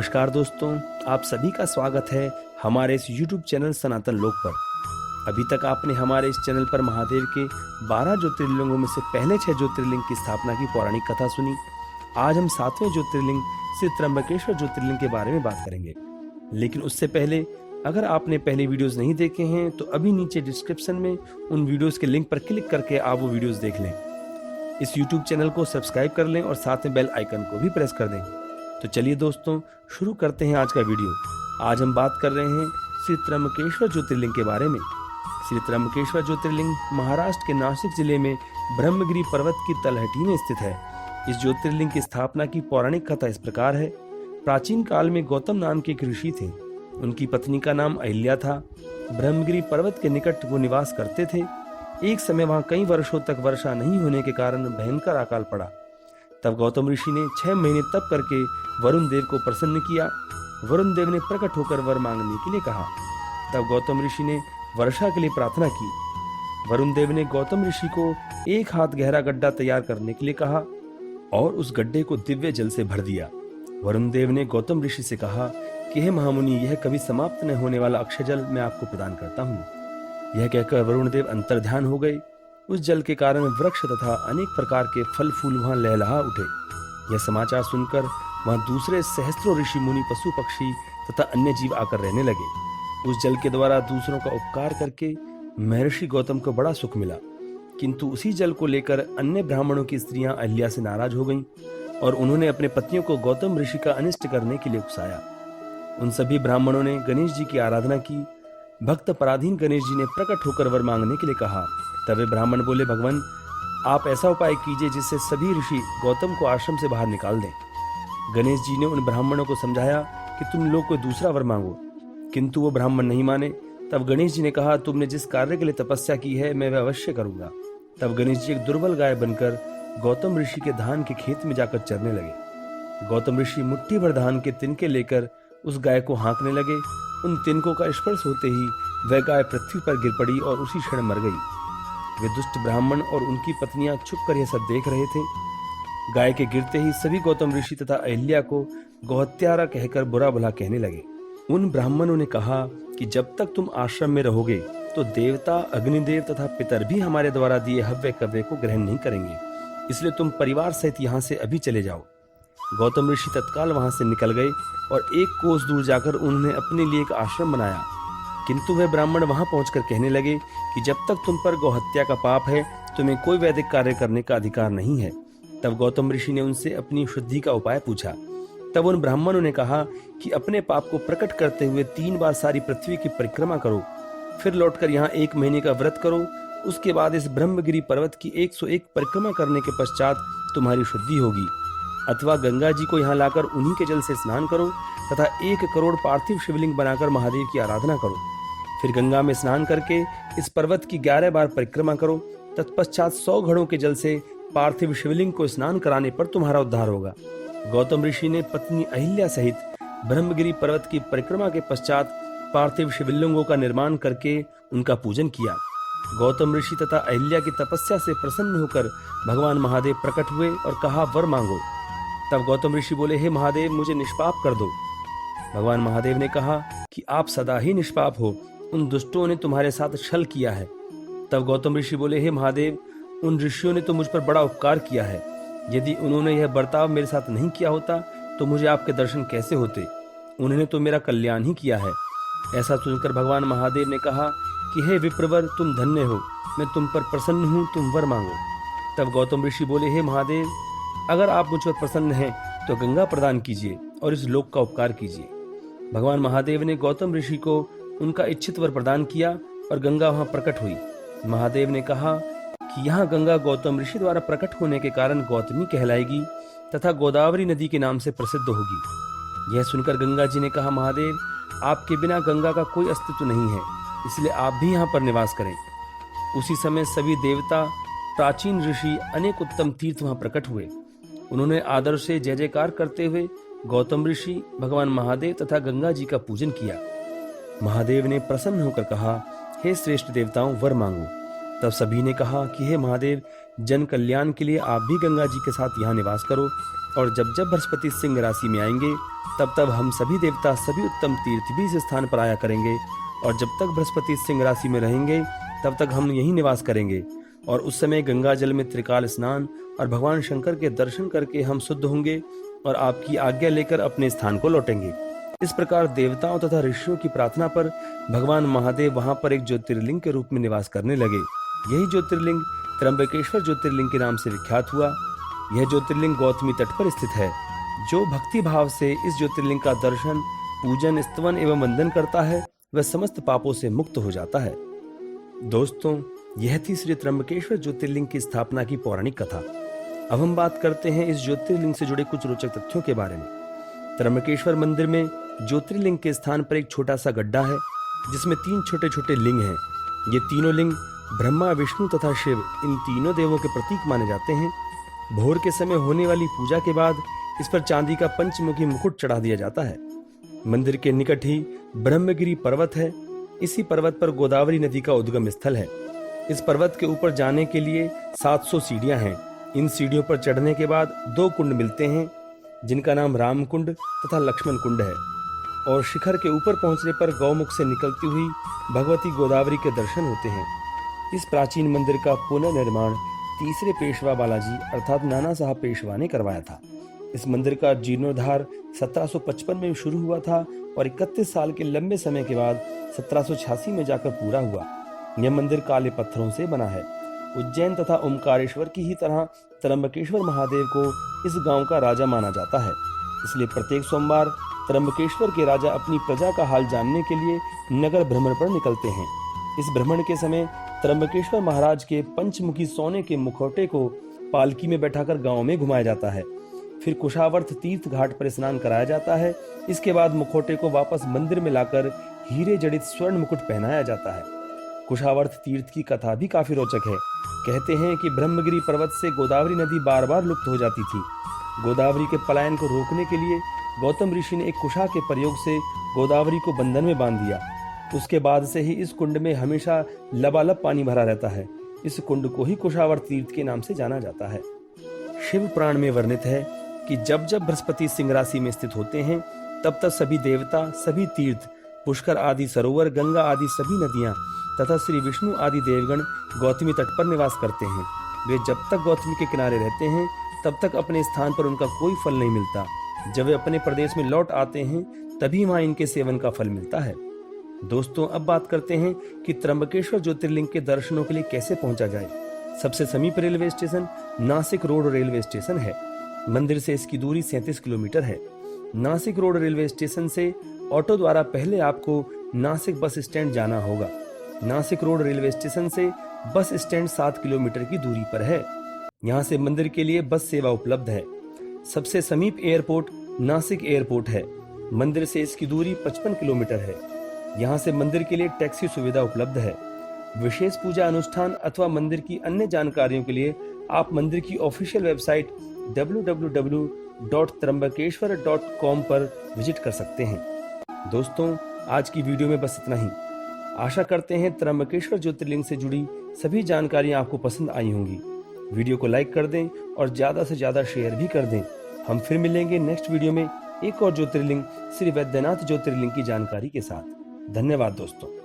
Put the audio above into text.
नमस्कार दोस्तों, आप सभी का स्वागत है हमारे इस YouTube चैनल सनातन लोक पर। अभी तक आपने हमारे इस चैनल पर महादेव के 12 ज्योतिर्लिंगों में से पहले 6 ज्योतिर्लिंग की स्थापना की पौराणिक कथा सुनी। आज हम 7वें ज्योतिर्लिंग श्री त्र्यंबकेश्वर ज्योतिर्लिंग के बारे में बात करेंगे। लेकिन उससे पहले अगर आपने पहले वीडियोस नहीं देखे हैं तो अभी नीचे डिस्क्रिप्शन में उन वीडियोस के लिंक पर क्लिक करके आप वो वीडियोस देख लें। इस YouTube चैनल को सब्सक्राइब कर लें और साथ में बेल आइकन को भी प्रेस कर दें। तो चलिए दोस्तों, शुरू करते हैं आज का वीडियो। आज हम बात कर रहे हैं श्री त्र्यंबकेश्वर ज्योतिर्लिंग के बारे में। श्री त्र्यंबकेश्वर ज्योतिर्लिंग महाराष्ट्र के नासिक जिले में ब्रह्मगिरी पर्वत की तलहटी में स्थित है। इस ज्योतिर्लिंग की स्थापना की पौराणिक कथा इस प्रकार है। प्राचीन काल में गौतम नाम के एक ऋषि थे। उनकी पत्नी का नाम अहिल्या था। ब्रह्मगिरी पर्वत के निकट वो निवास करते थे। एक समय वहां कई वर्षों तक वर्षा नहीं होने के कारण भयंकर अकाल पड़ा। तब गौतम ऋषि ने 6 महीने तप करके वरुण देव को प्रसन्न किया। वरुण देव ने प्रकट होकर वर मांगने के लिए कहा। तब गौतम ऋषि ने वर्षा के लिए प्रार्थना की। वरुण देव ने गौतम ऋषि को 1 हाथ गहरा गड्ढा तैयार करने के लिए कहा और उस गड्ढे को दिव्य जल से भर दिया। वरुण देव ने गौतम ऋषि से कहा कि हे महामुनि, यह कभी समाप्त न होने वाला अक्षय जल मैं आपको प्रदान करता हूँ। यह कहकर वरुण देव अंतर्ध्यान हो गए। उस जल के कारण वृक्ष तथा अनेक प्रकार के फल फूल वहां लहलहा उठे। यह समाचार सुनकर वहां दूसरे सहस्त्रों ऋषि मुनि, पशु पक्षी तथा अन्य जीव आकर रहने लगे। उस जल के द्वारा दूसरों का उपकार करके महर्षि गौतम को बड़ा सुख मिला। किंतु उसी जल को लेकर अन्य ब्राह्मणों की स्त्रियां अहिल्या से नाराज हो गईं और उन्होंने अपने पतियों को गौतम ऋषि का अनिष्ट करने के लिए उकसाया। उन सभी ब्राह्मणों ने गणेश जी की आराधना की। भक्त पराधीन गणेश जी ने प्रकट होकर वर मांगने के लिए कहा। तब वे ब्राह्मण बोले, भगवान आप ऐसा उपाय कीजिए जिससे सभी ऋषि गौतम को आश्रम से बाहर निकाल दें। गणेश जी ने उन ब्राह्मणों को समझाया कि तुम लोग कोई दूसरा वर मांगो, किंतु वो ब्राह्मण नहीं माने। तब गणेश जी ने कहा, तुमने जिस कार्य के लिए तपस्या की है मैं वह अवश्य करूंगा। तब गणेश जी एक दुर्बल गाय बनकर गौतम ऋषि के धान के खेत में जाकर चरने लगे। गौतम ऋषि मुट्ठी भर धान के तिनके लेकर उस गाय को हाँकने लगे। उन तिनकों का स्पर्श होते ही वह गाय पृथ्वी पर गिर पड़ी और उसी क्षण मर गई। वे दुष्ट ब्राह्मण और उनकी पत्नियां छुप कर यह सब देख रहे थे। गाय के गिरते ही सभी गौतम ऋषि तथा अहिल्या को गौहत्यारा कहकर बुरा भला कहने लगे। उन ब्राह्मणों ने कहा कि जब तक तुम आश्रम में रहोगे तो देवता, अग्निदेव तथा पितर भी हमारे द्वारा दिए हव्य कव्य को ग्रहण नहीं करेंगे, इसलिए तुम परिवार सहित यहाँ से अभी चले जाओ। गौतम ऋषि तत्काल वहां से निकल गए और 1 कोस दूर जाकर उन्होंने अपने लिए एक आश्रम बनाया। किंतु वे ब्राह्मण वहां पहुंचकर कहने लगे कि जब तक तुम पर गौहत्या का पाप है तुम्हें कोई वैदिक कार्य करने का अधिकार नहीं है। तब गौतम ऋषि ने उनसे अपनी शुद्धि का उपाय पूछा। तब उन ब्राह्मणों ने कहा कि अपने पाप को प्रकट करते हुए 3 बार सारी पृथ्वी की परिक्रमा करो, फिर लौटकर यहाँ 1 महीने का व्रत करो। उसके बाद इस ब्रह्मगिरी पर्वत की 101 परिक्रमा करने के पश्चात तुम्हारी शुद्धि होगी। अथवा गंगा जी को यहाँ लाकर उन्हीं के जल से स्नान करो तथा 1 करोड़ पार्थिव शिवलिंग बनाकर महादेव की आराधना करो। फिर गंगा में स्नान करके इस पर्वत की 11 बार परिक्रमा करो। तत्पश्चात 100 घड़ों के जल से पार्थिव शिवलिंग को स्नान कराने पर तुम्हारा उद्धार होगा। गौतम ऋषि ने पत्नी अहिल्या सहित ब्रह्मगिरी पर्वत की परिक्रमा के पश्चात पार्थिव शिवलिंगों का निर्माण करके उनका पूजन किया। गौतम ऋषि तथा अहिल्या की तपस्या से प्रसन्न होकर भगवान महादेव प्रकट हुए और कहा, वर मांगो। तब गौतम ऋषि बोले, हे महादेव मुझे निष्पाप कर दो। भगवान महादेव ने कहा कि आप सदा ही निष्पाप हो, उन दुष्टों ने तुम्हारे साथ छल किया है। तब गौतम ऋषि बोले, हे महादेव उन ऋषियों ने तो मुझ पर बड़ा उपकार किया है। यदि उन्होंने यह बर्ताव मेरे साथ नहीं किया होता तो मुझे आपके दर्शन कैसे होते। उन्होंने तो मेरा कल्याण ही किया है। ऐसा सुनकर भगवान महादेव ने कहा कि हे विप्रवर, तुम धन्य हो, मैं तुम पर प्रसन्न हूँ, तुम वर मांगो। तब गौतम ऋषि बोले, हे महादेव अगर आप मुझ पर प्रसन्न हैं तो गंगा प्रदान कीजिए और इस लोक का उपकार कीजिए। भगवान महादेव ने गौतम ऋषि को उनका इच्छित वर प्रदान किया और गंगा वहां प्रकट हुई। महादेव ने कहा कि यहाँ गंगा गौतम ऋषि द्वारा प्रकट होने के कारण गौतमी कहलाएगी तथा गोदावरी नदी के नाम से प्रसिद्ध होगी। यह सुनकर गंगा जी ने कहा, महादेव आपके बिना गंगा का कोई अस्तित्व नहीं है, इसलिए आप भी यहाँ पर निवास करें। उसी समय सभी देवता, प्राचीन ऋषि, अनेक उत्तम तीर्थ वहां प्रकट हुए। उन्होंने आदर से जय जयकार करते हुए गौतम ऋषि, भगवान महादेव तथा गंगा जी का पूजन किया। महादेव ने प्रसन्न होकर कहा, हे श्रेष्ठ देवताओं, वर मांगो। तब सभी ने कहा कि हे महादेव, जन कल्याण के लिए आप भी गंगा जी के साथ यहाँ निवास करो, और जब जब बृहस्पति सिंह राशि में आएंगे तब तब हम सभी देवता, सभी उत्तम तीर्थ भी इस स्थान पर आया करेंगे, और जब तक बृहस्पति सिंह राशि में रहेंगे तब तक हम यहीं निवास करेंगे, और उस समय गंगा जल में त्रिकाल स्नान और भगवान शंकर के दर्शन करके हम शुद्ध होंगे और आपकी आज्ञा लेकर अपने स्थान को लौटेंगे। इस प्रकार देवताओं तथा ऋषियों की प्रार्थना पर भगवान महादेव वहां पर एक ज्योतिर्लिंग के रूप में निवास करने लगे। यही ज्योतिर्लिंग त्र्यंबकेश्वर ज्योतिर्लिंग के नाम से विख्यात हुआ। यह ज्योतिर्लिंग गौतमी तट पर स्थित है। जो भक्ति भाव से इस ज्योतिर्लिंग का दर्शन, पूजन, स्तवन एवं वंदन करता है वह समस्त पापों से मुक्त हो जाता है। दोस्तों, यह थी श्री त्र्यंबकेश्वर ज्योतिर्लिंग की स्थापना की पौराणिक कथा। अब हम बात करते हैं इस ज्योतिर्लिंग से जुड़े कुछ रोचक तथ्यों के बारे में। त्र्यंबकेश्वर मंदिर में ज्योतिर्लिंग के स्थान पर एक छोटा सा गड्ढा है जिसमें 3 छोटे छोटे लिंग हैं। ये तीनों लिंग ब्रह्मा, विष्णु तथा शिव, इन तीनों देवों के प्रतीक माने जाते हैं। भोर के समय होने वाली पूजा के बाद इस पर चांदी का पंचमुखी मुकुट चढ़ा दिया जाता है। मंदिर के निकट ही ब्रह्मगिरी पर्वत है। इसी पर्वत पर गोदावरी नदी का उद्गम स्थल है। इस पर्वत के ऊपर जाने के लिए 700 सीढ़ियां हैं। इन सीढ़ियों पर चढ़ने के बाद 2 कुंड मिलते हैं जिनका नाम राम कुंड तथा लक्ष्मण कुंड है, और शिखर के ऊपर पहुंचने पर गौमुख से निकलती हुई भगवती गोदावरी के दर्शन होते हैं। इस प्राचीन मंदिर का पुनर्निर्माण 3रे पेशवा बालाजी अर्थात नाना साहब पेशवा ने करवाया था। इस मंदिर का जीर्णोद्धार 1755 में शुरू हुआ था और 31 साल के लंबे समय के बाद 1786 में जाकर पूरा हुआ। यह मंदिर काले पत्थरों से बना है। उज्जैन तथा ओमकारेश्वर की ही तरह त्र्यंबकेश्वर महादेव को इस गांव का राजा माना जाता है। इसलिए प्रत्येक सोमवार त्र्यंबकेश्वर के राजा अपनी प्रजा का हाल जानने के लिए नगर भ्रमण पर निकलते हैं। इस भ्रमण के समय त्र्यंबकेश्वर महाराज के पंचमुखी सोने के मुखौटे को पालकी में बैठाकर गांव में घुमाया जाता है। फिर कुशावर्त तीर्थ घाट पर स्नान कराया जाता है। इसके बाद मुखौटे को वापस मंदिर में लाकर हीरे जड़ित स्वर्ण मुकुट पहनाया जाता है। कुशावर्त तीर्थ की कथा भी काफी रोचक है। कहते हैं कि ब्रह्मगिरी पर्वत से गोदावरी नदी बार बार लुप्त हो जाती थी। गोदावरी के पलायन को रोकने के लिए गौतम ऋषि ने एक कुशा के प्रयोग से गोदावरी को बंधन में बांध दिया। उसके बाद से ही इस कुंड में हमेशा लबालब पानी भरा रहता है। इस कुंड को ही कुशावर्त तीर्थ के नाम से जाना जाता है। शिव पुराण में वर्णित है कि जब जब बृहस्पति सिंह राशि में स्थित होते हैं तब तब सभी देवता, सभी तीर्थ, पुष्कर आदि सरोवर, गंगा आदि सभी नदियां तथा श्री विष्णु आदि देवगण गौतमी तट पर निवास करते हैं। वे जब तक गौतमी के किनारे रहते हैं तब तक अपने स्थान पर उनका कोई फल नहीं मिलता। जब वे अपने प्रदेश में लौट आते हैं तभी वहां इनके सेवन का फल मिलता है। दोस्तों, अब बात करते हैं कि त्र्यंबकेश्वर ज्योतिर्लिंग के दर्शनों के लिए कैसे पहुंचा जाए। सबसे समीप railway station Nashik road railway station है। मंदिर से इसकी दूरी 37 किलोमीटर है। नासिक रोड रेलवे स्टेशन से ऑटो द्वारा पहले आपको नासिक बस स्टैंड जाना होगा। नासिक रोड रेलवे स्टेशन से बस स्टैंड 7 किलोमीटर की दूरी पर है। यहाँ से मंदिर के लिए बस सेवा उपलब्ध है। सबसे समीप एयरपोर्ट नासिक एयरपोर्ट है। मंदिर से इसकी दूरी 55 किलोमीटर है। यहाँ से मंदिर के लिए टैक्सी सुविधा उपलब्ध है। विशेष पूजा अनुष्ठान अथवा मंदिर की अन्य जानकारियों के लिए आप मंदिर की ऑफिशियल वेबसाइट www.trambakeshwar.com पर विजिट कर सकते हैं। दोस्तों, आज की वीडियो में बस इतना ही। आशा करते हैं त्र्यंबकेश्वर ज्योतिर्लिंग से जुड़ी सभी जानकारियां आपको पसंद आई होंगी। वीडियो को लाइक कर दें और ज्यादा से ज्यादा शेयर भी कर दें। हम फिर मिलेंगे नेक्स्ट वीडियो में एक और ज्योतिर्लिंग श्री वैद्यनाथ ज्योतिर्लिंग की जानकारी के साथ। धन्यवाद दोस्तों।